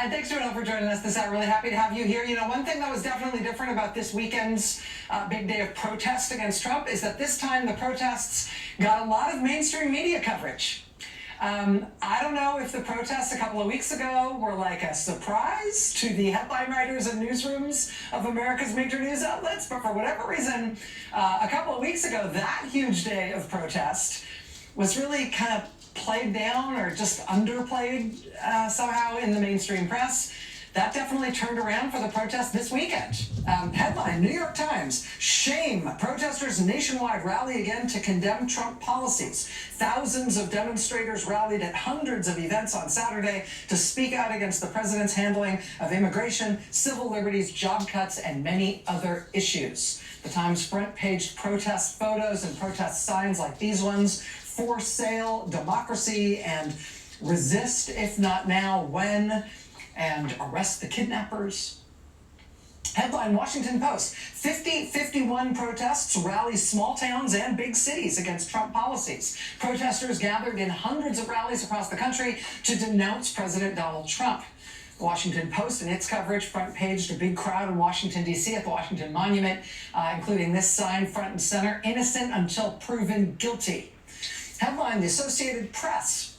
And thanks to for joining us this hour. Really happy to have you here. You know, one thing that was definitely different about this weekend's big day of protest against Trump is that this time the protests got a lot of mainstream media coverage. I don't know if the protests a couple of weeks ago were like a surprise to the headline writers and newsrooms of America's major news outlets, but for whatever reason, a couple of weeks ago, that huge day of protest was really kind of played down or just underplayed somehow in the mainstream press. That definitely turned around for the protest this weekend. Headline, New York Times, shame. Protesters nationwide rally again to condemn Trump policies. Thousands of demonstrators rallied at hundreds of events on Saturday to speak out against the president's handling of immigration, civil liberties, job cuts, and many other issues. The Times front page protest photos and protest signs like these ones: for sale, democracy, and resist, if not now, when, and arrest the kidnappers. Headline, Washington Post, 51 protests rally small towns and big cities against Trump policies. Protesters gathered in hundreds of rallies across the country to denounce President Donald Trump. The Washington Post, in its coverage, front paged a big crowd in Washington, D.C. at the Washington Monument, including this sign front and center: innocent until proven guilty. Headline, the Associated Press,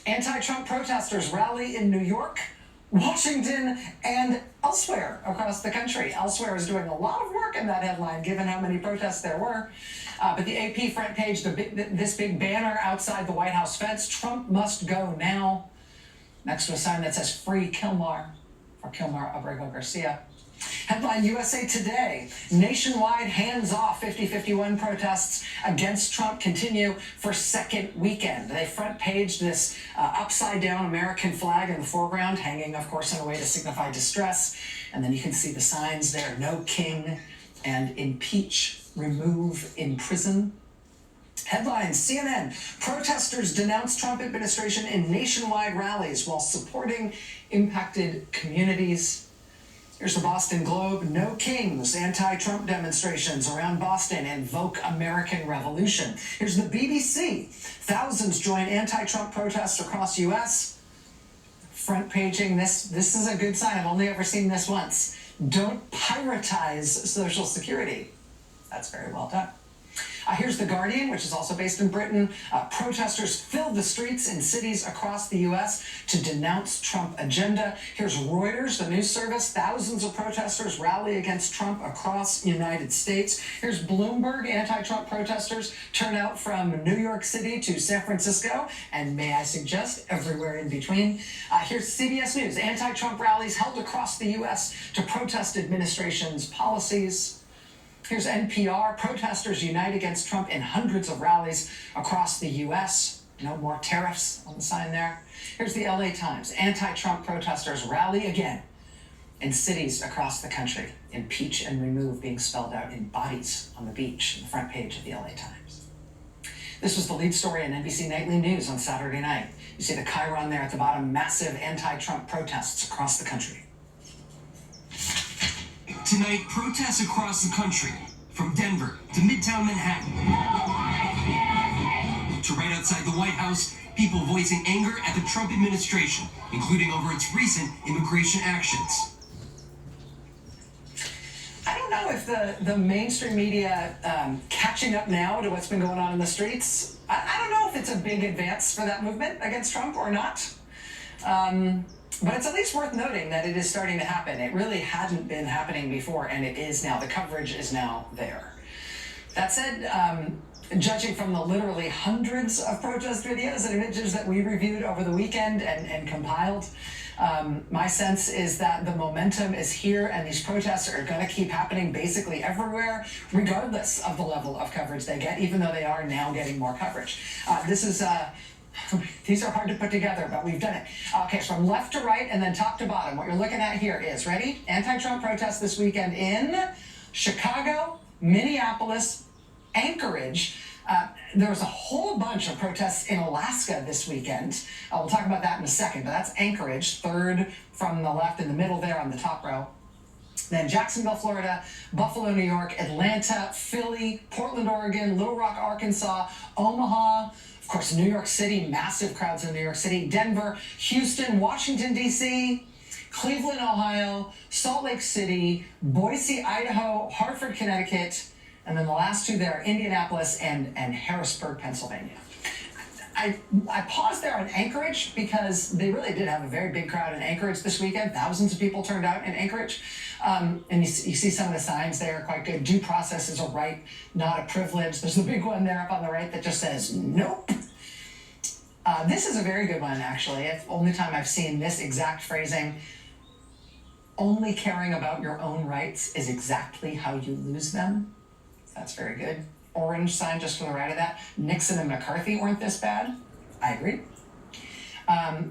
anti-Trump protesters rally in New York, Washington, and elsewhere across the country. Elsewhere is doing a lot of work in that headline, given how many protests there were. But the AP front page, this big banner outside the White House fence: Trump must go now, next to a sign that says "Free Kilmar" for Kilmar Abrego Garcia. Headline, USA Today, nationwide hands-off 51 protests against Trump continue for second weekend. They front paged this upside-down American flag in the foreground, hanging, of course, in a way to signify distress. And then you can see the signs there: no king, and impeach, remove, imprison. Headline, CNN, protesters denounce Trump administration in nationwide rallies while supporting impacted communities. Here's the Boston Globe, no kings, anti-Trump demonstrations around Boston invoke American Revolution. Here's the BBC, thousands join anti-Trump protests across U.S. Front paging this is a good sign. I've only ever seen this once. Don't piratize Social Security. That's very well done. Here's The Guardian, which is also based in Britain. Protesters filled the streets in cities across the U.S. to denounce Trump agenda. Here's Reuters, the news service. Thousands of protesters rally against Trump across the United States. Here's Bloomberg, anti-Trump protesters turn out from New York City to San Francisco, and may I suggest, everywhere in between. Here's CBS News, anti-Trump rallies held across the U.S. to protest administration's policies. Here's NPR, protesters unite against Trump in hundreds of rallies across the U.S. No more tariffs on the sign there. Here's the LA Times, anti-Trump protesters rally again in cities across the country. Impeach and remove being spelled out in bodies on the beach on the front page of the LA Times. This was the lead story in NBC Nightly News on Saturday night. You see the chyron there at the bottom, massive anti-Trump protests across the country. Tonight, protests across the country, from Denver to Midtown Manhattan, to right outside the White House, people voicing anger at the Trump administration, including over its recent immigration actions. I don't know if the mainstream media catching up now to what's been going on in the streets, I don't know if it's a big advance for that movement against Trump or not. But it's at least worth noting that it is starting to happen. It really hadn't been happening before, and it is now. The coverage is now there. That said, judging from the literally hundreds of protest videos and images that we reviewed over the weekend and compiled, my sense is that the momentum is here, and these protests are going to keep happening basically everywhere, regardless of the level of coverage they get, even though they are now getting more coverage. These are hard to put together, but we've done it. Okay, so from left to right and then top to bottom, what you're looking at here is, ready? Anti-Trump protests this weekend in Chicago, Minneapolis, Anchorage. There was a whole bunch of protests in Alaska this weekend. We'll talk about that in a second, but that's Anchorage, third from the left in the middle there on the top row. Then Jacksonville, Florida, Buffalo, New York, Atlanta, Philly, Portland, Oregon, Little Rock, Arkansas, Omaha, of course, New York City, massive crowds in New York City, Denver, Houston, Washington, D.C., Cleveland, Ohio, Salt Lake City, Boise, Idaho, Hartford, Connecticut, and then the last two there are Indianapolis and Harrisburg, Pennsylvania. I paused there on Anchorage because they really did have a very big crowd in Anchorage this weekend. Thousands of people turned out in Anchorage. And you see some of the signs there are quite good. Due process is a right, not a privilege. There's the big one there up on the right that just says, nope. This is a very good one, actually. It's the only time I've seen this exact phrasing. Only caring about your own rights is exactly how you lose them. That's very good. Orange sign just to the right of that. Nixon and McCarthy weren't this bad. I agree.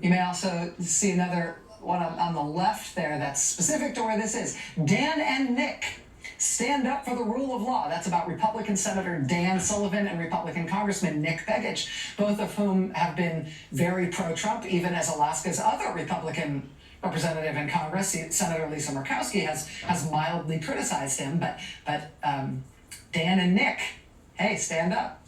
You may also see another one on the left there that's specific to where this is. Dan and Nick stand up for the rule of law. That's about Republican Senator Dan Sullivan and Republican Congressman Nick Begich, both of whom have been very pro-Trump, even as Alaska's other Republican representative in Congress, Senator Lisa Murkowski, has mildly criticized him. But Dan and Nick, hey, stand up.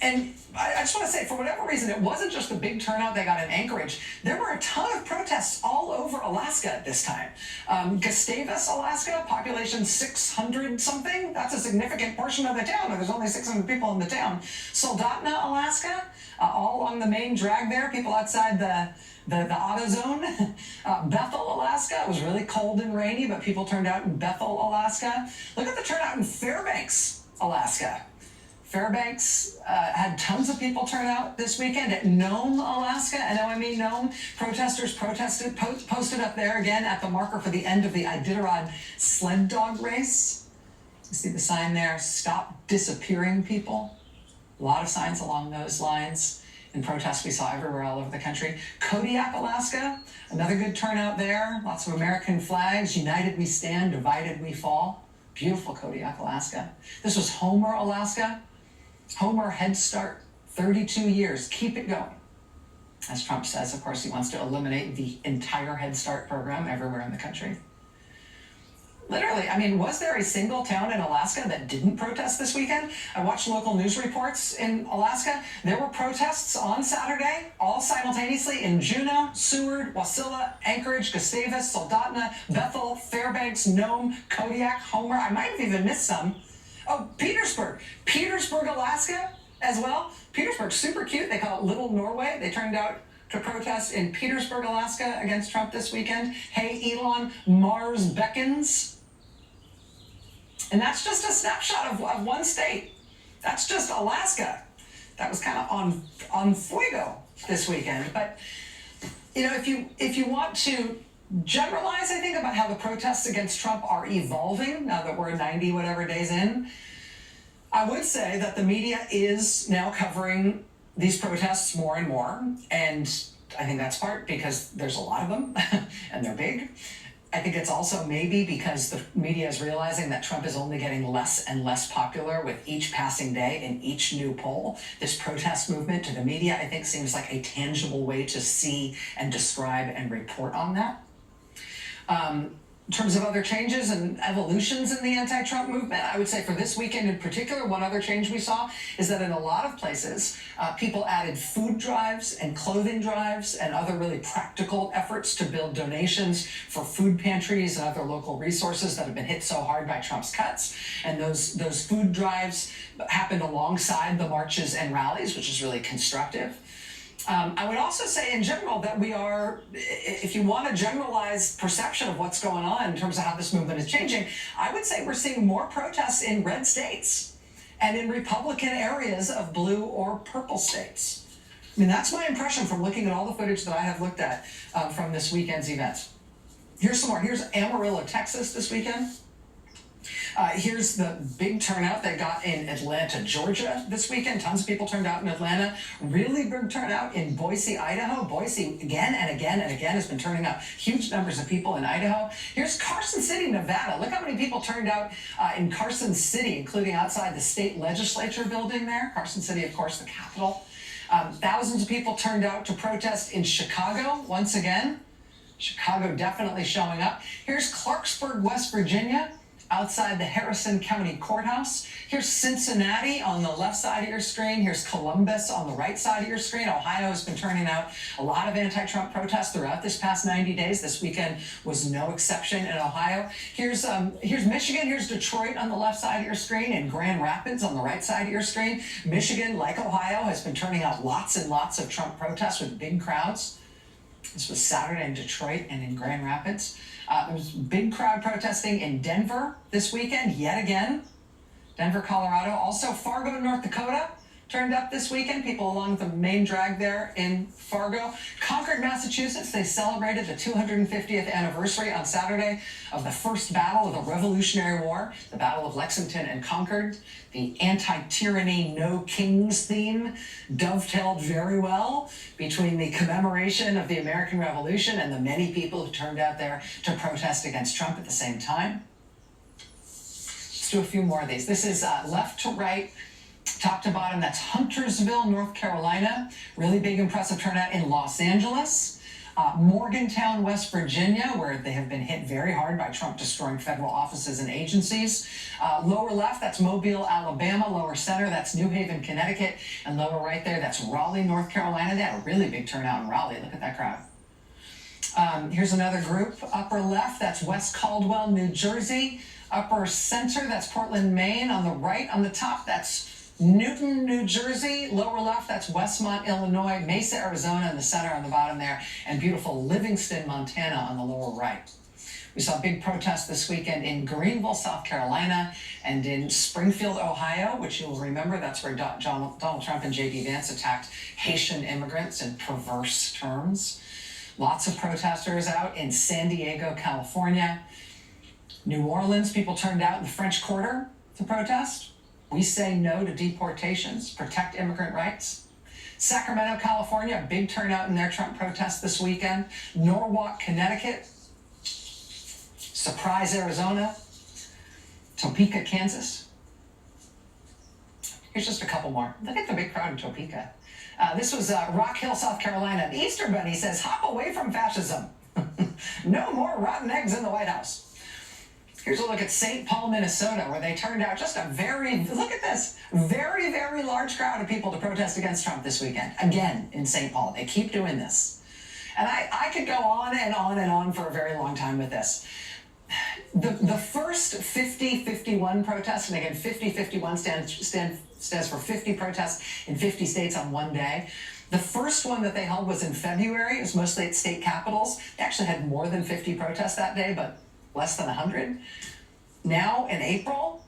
And I just want to say, for whatever reason, it wasn't just the big turnout they got in Anchorage. There were a ton of protests all over Alaska at this time. Gustavus, Alaska, population 600 something. That's a significant portion of the town. There's only 600 people in the town. Soldotna, Alaska, all along the main drag there. People outside the auto zone. Bethel, Alaska. It was really cold and rainy, but people turned out in Bethel, Alaska. Look at the turnout in Fairbanks, Alaska. Fairbanks had tons of people turn out this weekend. At Nome, Alaska, Nome, Nome, protesters posted up there again at the marker for the end of the Iditarod sled dog race. You see the sign there, stop disappearing people. A lot of signs along those lines in protests we saw everywhere all over the country. Kodiak, Alaska, another good turnout there. Lots of American flags. United we stand, divided we fall. Beautiful Kodiak, Alaska. This was Homer, Alaska. Homer Head Start, 32 years. Keep it going. As Trump says, of course, he wants to eliminate the entire Head Start program everywhere in the country. Literally, I mean, was there a single town in Alaska that didn't protest this weekend? I watched local news reports in Alaska. There were protests on Saturday, all simultaneously in Juneau, Seward, Wasilla, Anchorage, Gustavus, Soldotna, Bethel, Fairbanks, Nome, Kodiak, Homer. I might have even missed some. Oh, Petersburg, Alaska as well. Petersburg, super cute. They call it Little Norway. They turned out to protest in Petersburg, Alaska against Trump this weekend. Hey, Elon, Mars beckons. And that's just a snapshot of one state. That's just Alaska. That was kind of on fuego this weekend. But, you know, if you want to generalize, I think, about how the protests against Trump are evolving now that we're 90 whatever days in, I would say that the media is now covering these protests more and more. And I think that's part because there's a lot of them and they're big. I think it's also maybe because the media is realizing that Trump is only getting less and less popular with each passing day in each new poll. This protest movement to the media, I think, seems like a tangible way to see and describe and report on that. In terms of other changes and evolutions in the anti-Trump movement, I would say for this weekend in particular, one other change we saw is that in a lot of places, people added food drives and clothing drives and other really practical efforts to build donations for food pantries and other local resources that have been hit so hard by Trump's cuts. And those food drives happened alongside the marches and rallies, which is really constructive. I would also say in general that we are, if you want a generalized perception of what's going on in terms of how this movement is changing, I would say we're seeing more protests in red states and in Republican areas of blue or purple states. I mean, that's my impression from looking at all the footage that I have looked at from this weekend's events. Here's some more. Here's Amarillo, Texas this weekend. Here's the big turnout they got in Atlanta, Georgia this weekend. Tons of people turned out in Atlanta. Really big turnout in Boise, Idaho. Boise again and again and again has been turning out huge numbers of people in Idaho. Here's Carson City, Nevada. Look how many people turned out in Carson City, including outside the state legislature building there. Carson City, of course, the capital. Thousands of people turned out to protest in Chicago once again. Chicago definitely showing up. Here's Clarksburg, West Virginia. outside the Harrison County Courthouse. Here's Cincinnati on the left side of your screen. Here's Columbus on the right side of your screen. Ohio has been turning out a lot of anti-Trump protests throughout this past 90 days. This weekend was no exception in Ohio. Here's Michigan. Here's Detroit on the left side of your screen, and Grand Rapids on the right side of your screen. Michigan, like Ohio, has been turning out lots and lots of Trump protests with big crowds. This was Saturday in Detroit and in Grand Rapids. There was big crowd protesting in Denver this weekend, yet again. Denver, Colorado. Also, Fargo, North Dakota turned up this weekend. People along the main drag there in Fargo. Concord, Massachusetts. They celebrated the 250th anniversary on Saturday of the first battle of the Revolutionary War, the Battle of Lexington and Concord. The anti-tyranny, no kings theme dovetailed very well between the commemoration of the American Revolution and the many people who turned out there to protest against Trump at the same time. Let's do a few more of these. This is left to right, top to bottom. That's Huntersville, North Carolina. Really big, impressive turnout in Los Angeles. Morgantown, West Virginia, where they have been hit very hard by Trump destroying federal offices and agencies. Lower left, that's Mobile, Alabama. Lower center, that's New Haven, Connecticut. And lower right there, that's Raleigh, North Carolina. They had a really big turnout in Raleigh. Look at that crowd. Here's another group. Upper left, that's West Caldwell, New Jersey. Upper center, that's Portland, Maine. On the right, on the top, that's Newton, New Jersey. Lower left, that's Westmont, Illinois. Mesa, Arizona in the center on the bottom there. And beautiful Livingston, Montana on the lower right. We saw big protests this weekend in Greenville, South Carolina, and in Springfield, Ohio, which you'll remember, that's where Donald Trump and J.D. Vance attacked Haitian immigrants in perverse terms. Lots of protesters out in San Diego, California. New Orleans, people turned out in the French Quarter to protest. We say no to deportations, protect immigrant rights. Sacramento, California, a big turnout in their Trump protest this weekend. Norwalk, Connecticut. Surprise, Arizona. Topeka, Kansas. Here's just a couple more. Look at the big crowd in Topeka. This was Rock Hill, South Carolina. The Easter Bunny says, hop away from fascism. No more rotten eggs in the White House. Here's a look at St. Paul, Minnesota, where they turned out just a look at this, very, very large crowd of people to protest against Trump this weekend. Again, in St. Paul. They keep doing this. And I could go on and on and on for a very long time with this. The first 50-51 protests, and again, 50-51 stands for 50 protests in 50 states on one day. The first one that they held was in February. It was mostly at state capitals. They actually had more than 50 protests that day, but less than 100. Now in April,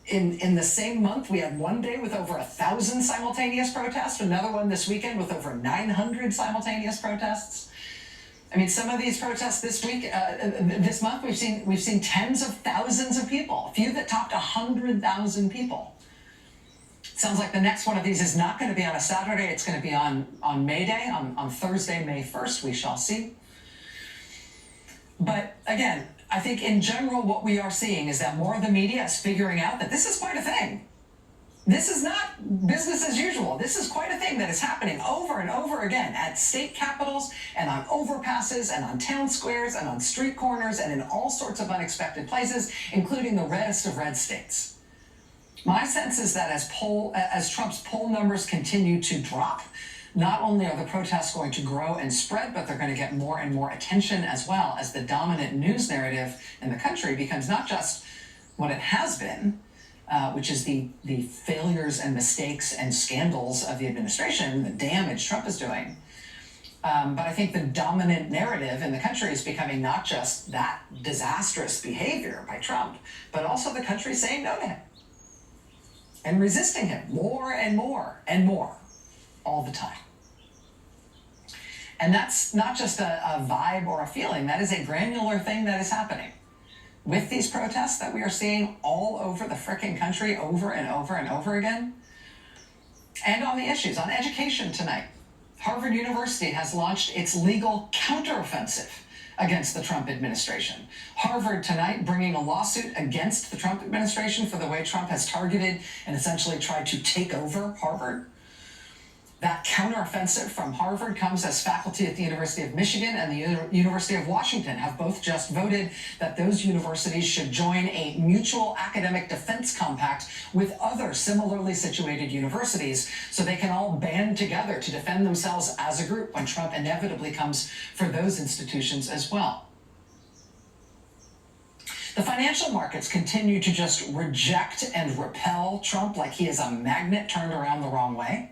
in the same month, we had one day with over 1,000 simultaneous protests, another one this weekend with over 900 simultaneous protests. I mean, some of these protests this week, this month, we've seen tens of thousands of people, a few that topped 100,000 people. It sounds like the next one of these is not going to be on a Saturday. It's going to be on May Day, on Thursday, May 1st. We shall see. But again, I think in general what we are seeing is that more of the media is figuring out that this is quite a thing. This is not business as usual. This is quite a thing that is happening over and over again at state capitals and on overpasses and on town squares and on street corners and in all sorts of unexpected places, including the reddest of red states. My sense is that as Trump's poll numbers continue to drop, not only are the protests going to grow and spread, but they're going to get more and more attention as well, as the dominant news narrative in the country becomes not just what it has been, which is the failures and mistakes and scandals of the administration, the damage Trump is doing. But I think the dominant narrative in the country is becoming not just that disastrous behavior by Trump, but also the country saying no to him and resisting him more and more and more all the time. And that's not just a vibe or a feeling. That is a granular thing that is happening with these protests that we are seeing all over the frickin' country over and over and over again. And on the issues, on education tonight, Harvard University has launched its legal counteroffensive against the Trump administration. Harvard tonight bringing a lawsuit against the Trump administration for the way Trump has targeted and essentially tried to take over Harvard. That counteroffensive from Harvard comes as faculty at the University of Michigan and the University of Washington have both just voted that those universities should join a mutual academic defense compact with other similarly situated universities so they can all band together to defend themselves as a group when Trump inevitably comes for those institutions as well. The financial markets continue to just reject and repel Trump like he is a magnet turned around the wrong way.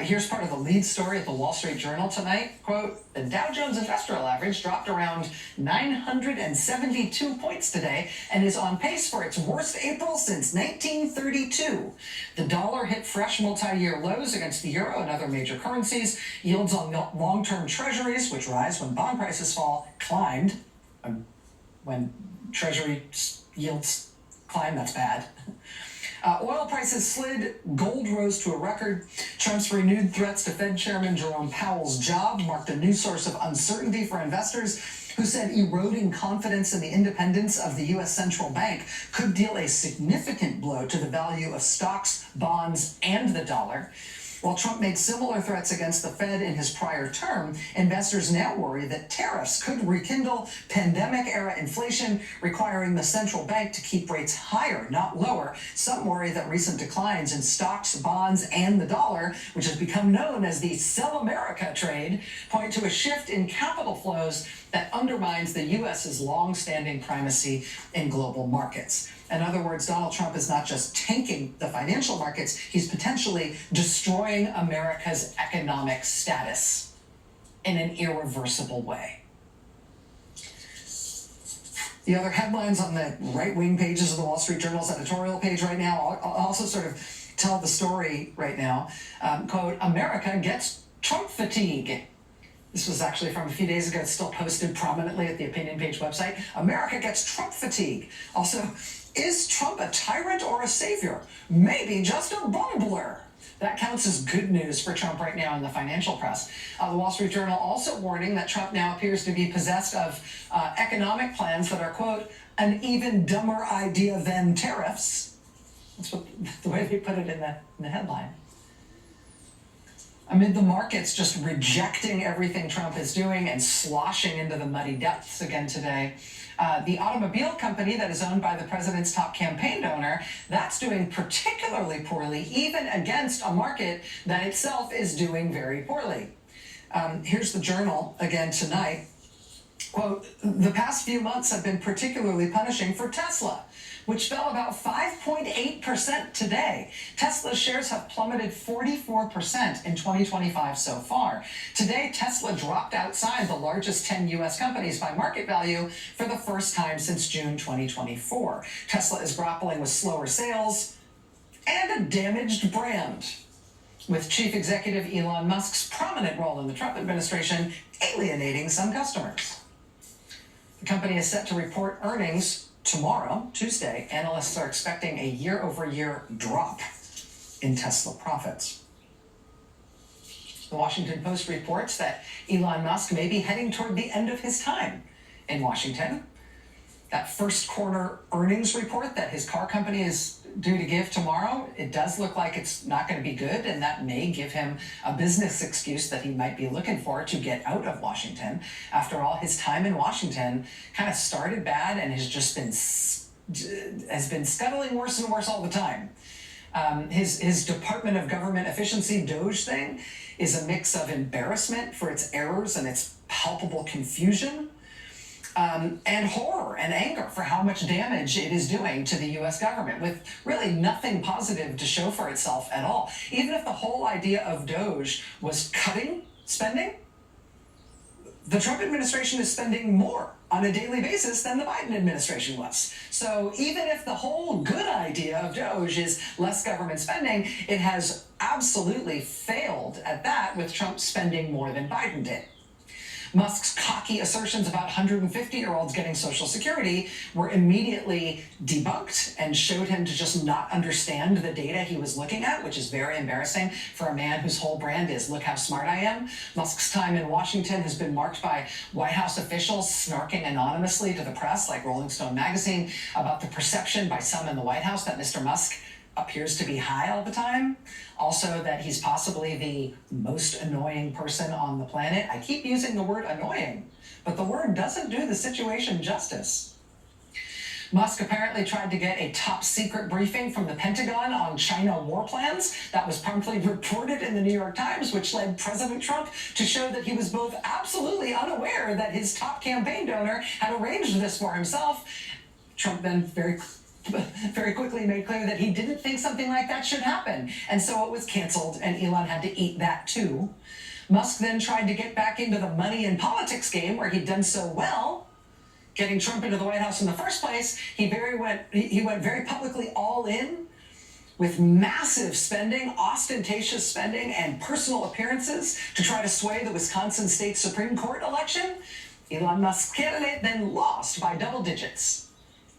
Here's part of the lead story at the Wall Street Journal tonight. Quote, the Dow Jones Industrial Average dropped around 972 points today and is on pace for its worst April since 1932. The dollar hit fresh multi-year lows against the euro and other major currencies. Yields on long-term treasuries, which rise when bond prices fall, climbed. When treasury yields climb, that's bad. Oil prices slid, gold rose to a record. Trump's renewed threats to Fed Chairman Jerome Powell's job marked a new source of uncertainty for investors who said eroding confidence in the independence of the U.S. central bank could deal a significant blow to the value of stocks, bonds, and the dollar. While Trump made similar threats against the Fed in his prior term, investors now worry that tariffs could rekindle pandemic-era inflation, requiring the central bank to keep rates higher, not lower. Some worry that recent declines in stocks, bonds, and the dollar, which has become known as the Sell America trade, point to a shift in capital flows that undermines the U.S.'s long-standing primacy in global markets. In other words, Donald Trump is not just tanking the financial markets, he's potentially destroying America's economic status in an irreversible way. The other headlines on the right-wing pages of the Wall Street Journal's editorial page right now also sort of tell the story right now. Quote, America gets Trump fatigue. This was actually from a few days ago. It's still posted prominently at the opinion page website. America gets Trump fatigue. Also, is Trump a tyrant or a savior? Maybe just a bumbler. That counts as good news for Trump right now in the financial press. The Wall Street Journal also warning that Trump now appears to be possessed of economic plans that are, quote, an even dumber idea than tariffs. That's what the way they put it in the headline. Amid the markets just rejecting everything Trump is doing and sloshing into the muddy depths again today, the automobile company that is owned by the president's top campaign donor, that's doing particularly poorly, even against a market that itself is doing very poorly. Here's the Journal again tonight. Quote, the past few months have been particularly punishing for Tesla, which fell about 5.8% today. Tesla's shares have plummeted 44% in 2025 so far. Today, Tesla dropped outside the largest 10 U.S. companies by market value for the first time since June 2024. Tesla is grappling with slower sales and a damaged brand, with Chief Executive Elon Musk's prominent role in the Trump administration alienating some customers. The company is set to report earnings tomorrow, Tuesday. Analysts are expecting a year-over-year drop in Tesla profits. The Washington Post reports that Elon Musk may be heading toward the end of his time in Washington. That first quarter earnings report that his car company is due to give tomorrow, it does look like it's not going to be good, and that may give him a business excuse that he might be looking for to get out of Washington. After all, his time in Washington kind of started bad and has been scuttling worse and worse all the time. His Department of Government Efficiency, DOGE thing, is a mix of embarrassment for its errors and its palpable confusion, and horror and anger for how much damage it is doing to the U.S. government, with really nothing positive to show for itself at all. Even if the whole idea of DOGE was cutting spending, the Trump administration is spending more on a daily basis than the Biden administration was. So even if the whole good idea of DOGE is less government spending, it has absolutely failed at that, with Trump spending more than Biden did. Musk's cocky assertions about 150-year-olds getting Social Security were immediately debunked and showed him to just not understand the data he was looking at, which is very embarrassing for a man whose whole brand is, look how smart I am. Musk's time in Washington has been marked by White House officials snarking anonymously to the press, like Rolling Stone magazine, about the perception by some in the White House that Mr. Musk appears to be high all the time. Also, that he's possibly the most annoying person on the planet. I keep using the word annoying, but the word doesn't do the situation justice. Musk apparently tried to get a top secret briefing from the Pentagon on China war plans. That was promptly reported in the New York Times, which led President Trump to show that he was both absolutely unaware that his top campaign donor had arranged this for himself. Trump then very quickly made clear that he didn't think something like that should happen. And so it was canceled, and Elon had to eat that too. Musk then tried to get back into the money and politics game where he'd done so well, getting Trump into the White House in the first place. He went very publicly all in with massive spending, ostentatious spending, and personal appearances to try to sway the Wisconsin State Supreme Court election. Elon Musk's candidate then lost by double digits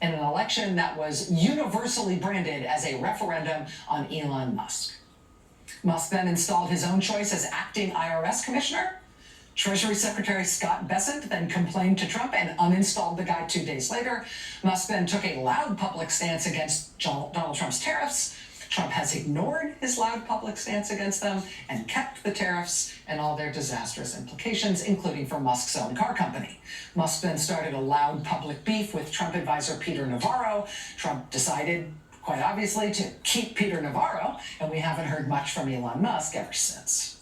in an election that was universally branded as a referendum on Elon Musk. Musk then installed his own choice as acting IRS commissioner. Treasury Secretary Scott Bessent then complained to Trump and uninstalled the guy 2 days later. Musk then took a loud public stance against Donald Trump's tariffs. Trump has ignored his loud public stance against them and kept the tariffs and all their disastrous implications, including for Musk's own car company. Musk then started a loud public beef with Trump advisor Peter Navarro. Trump decided, quite obviously, to keep Peter Navarro, and we haven't heard much from Elon Musk ever since.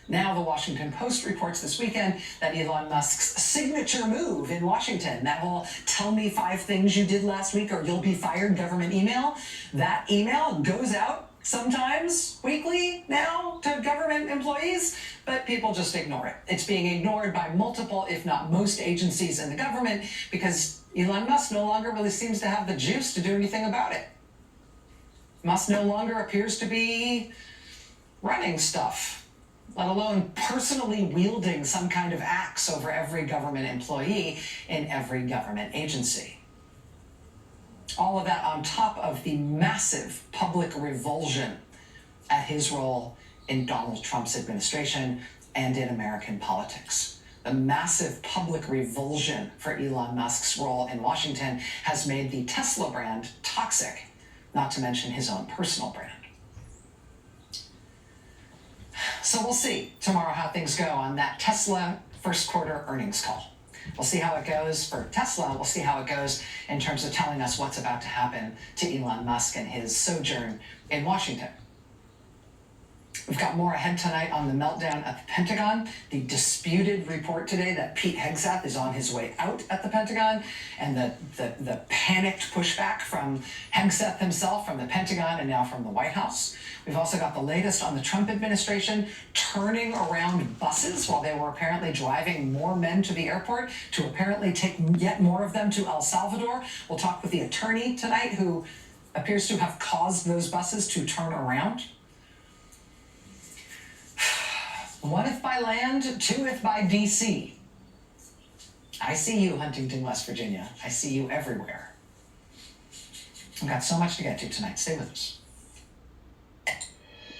Now, the Washington Post reports this weekend that Elon Musk's signature move in Washington, that whole tell me 5 things you did last week or you'll be fired government email, that email goes out sometimes weekly now to government employees, but people just ignore it. It's being ignored by multiple, if not most, agencies in the government because Elon Musk no longer really seems to have the juice to do anything about it. Musk no longer appears to be running stuff, let alone personally wielding some kind of axe over every government employee in every government agency. All of that on top of the massive public revulsion at his role in Donald Trump's administration and in American politics. The massive public revulsion for Elon Musk's role in Washington has made the Tesla brand toxic, not to mention his own personal brand. So we'll see tomorrow how things go on that Tesla first quarter earnings call. We'll see how it goes for Tesla. We'll see how it goes in terms of telling us what's about to happen to Elon Musk and his sojourn in Washington. We've got more ahead tonight on the meltdown at the Pentagon, the disputed report today that Pete Hegseth is on his way out at the Pentagon, and the panicked pushback from Hegseth himself, from the Pentagon, and now from the White House. We've also got the latest on the Trump administration turning around buses while they were apparently driving more men to the airport to apparently take yet more of them to El Salvador. We'll talk with the attorney tonight who appears to have caused those buses to turn around. 1 if by land, 2 if by DC. I see you, Huntington, West Virginia. I see you everywhere. We've got so much to get to tonight. Stay with us.